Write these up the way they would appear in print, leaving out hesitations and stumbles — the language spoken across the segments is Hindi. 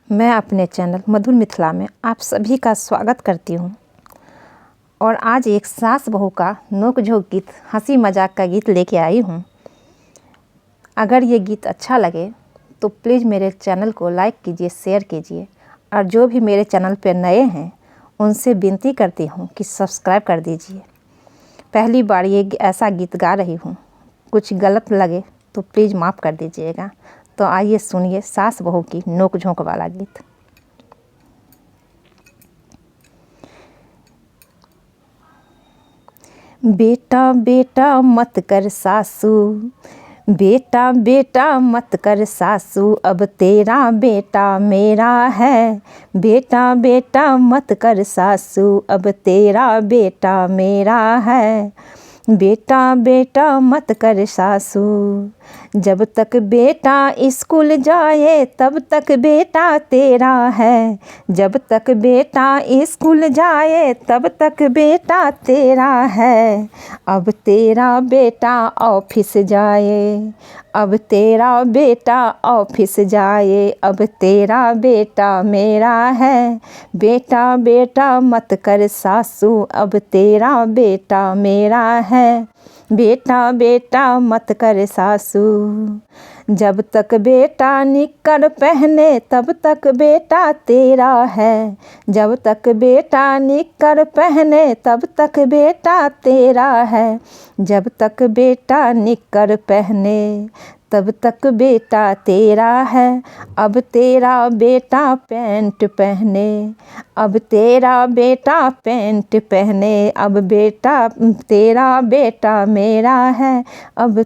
मैं अपने चैनल मधुर मिथिला में आप सभी का स्वागत करती हूँ। और आज एक सास बहू का नोक-झोंक गीत, हंसी मजाक का गीत लेके आई हूँ। अगर ये गीत अच्छा लगे तो प्लीज़ मेरे चैनल को लाइक कीजिए, शेयर कीजिए। और जो भी मेरे चैनल पर नए हैं उनसे विनती करती हूँ कि सब्सक्राइब कर दीजिए। पहली बार ये ऐसा गीत गा रही हूँ, कुछ गलत लगे तो प्लीज़ माफ़ कर दीजिएगा। तो आइए सुनिए सास बहू की नोक झोंक वाला गीत। बेटा बेटा मत कर सासू, बेटा बेटा मत कर सासू, अब तेरा बेटा मेरा है। बेटा बेटा मत कर सासू, अब तेरा बेटा मेरा है। बेटा बेटा मत कर सासू, जब तक बेटा स्कूल जाए तब तक बेटा तेरा है। जब तक बेटा स्कूल जाए तब तक बेटा तेरा है। अब तेरा बेटा ऑफिस जाए, अब तेरा बेटा ऑफिस जाए, अब तेरा बेटा मेरा है। बेटा बेटा मत कर सासू, अब तेरा बेटा मेरा है। बेटा बेटा मत कर सासू, जब तक बेटा निक्कर पहने तब तक बेटा तेरा है। जब तक बेटा निक्कर पहने तब तक बेटा तेरा है। जब तक बेटा निक्कर पहने तब तक बेटा तेरा है। अब तेरा बेटा पैंट पहने, अब तेरा बेटा पैंट पहने, अब बेटा तेरा बेटा मेरा है। अब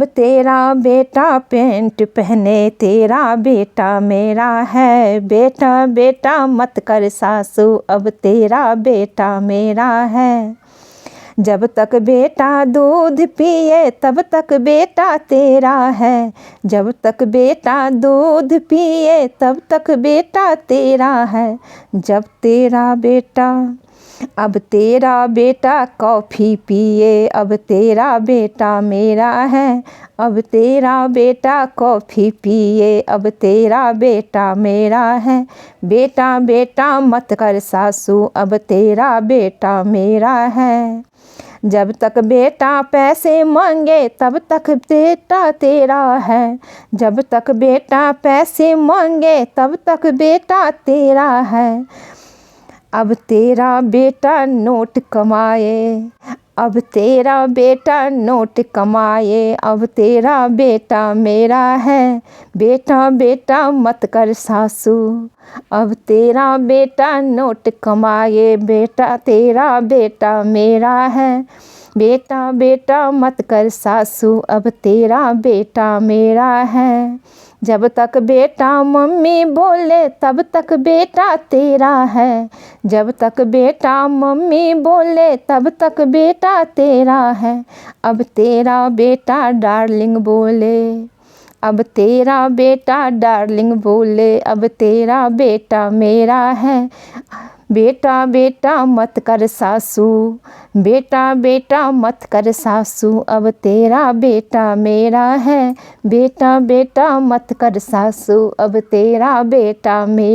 तेरा बेटा पैंट पहने, तेरा बेटा मेरा है। बेटा बेटा मत कर सासू, अब तेरा बेटा मेरा है। जब तक बेटा दूध पिए तब तक बेटा तेरा है। जब तक बेटा दूध पिए तब तक बेटा तेरा है। जब तेरा बेटा, अब तेरा बेटा कॉफ़ी पिए, अब तेरा बेटा मेरा है। अब तेरा बेटा कॉफ़ी पिए, अब तेरा बेटा मेरा है। बेटा बेटा मत कर सासू, अब तेरा बेटा मेरा है। जब तक बेटा पैसे मांगे तब तक बेटा तेरा है। जब तक बेटा पैसे मांगे तब तक बेटा तेरा है। अब तेरा बेटा नोट कमाए, अब तेरा बेटा नोट कमाए, अब तेरा बेटा मेरा है। बेटा बेटा मत कर सासू, अब तेरा बेटा नोट कमाए, बेटा तेरा बेटा मेरा है। बेटा बेटा मत कर सासू, अब तेरा बेटा मेरा है। जब तक बेटा मम्मी बोले तब तक बेटा तेरा है। जब तक बेटा मम्मी बोले तब तक बेटा तेरा है। अब तेरा बेटा डार्लिंग बोले, अब तेरा बेटा डार्लिंग बोले, अब तेरा बेटा मेरा है। बेटा बेटा मत कर सासू, बेटा बेटा मत कर सासू, अब तेरा बेटा मेरा है। बेटा बेटा मत कर सासू, अब तेरा बेटा मेरा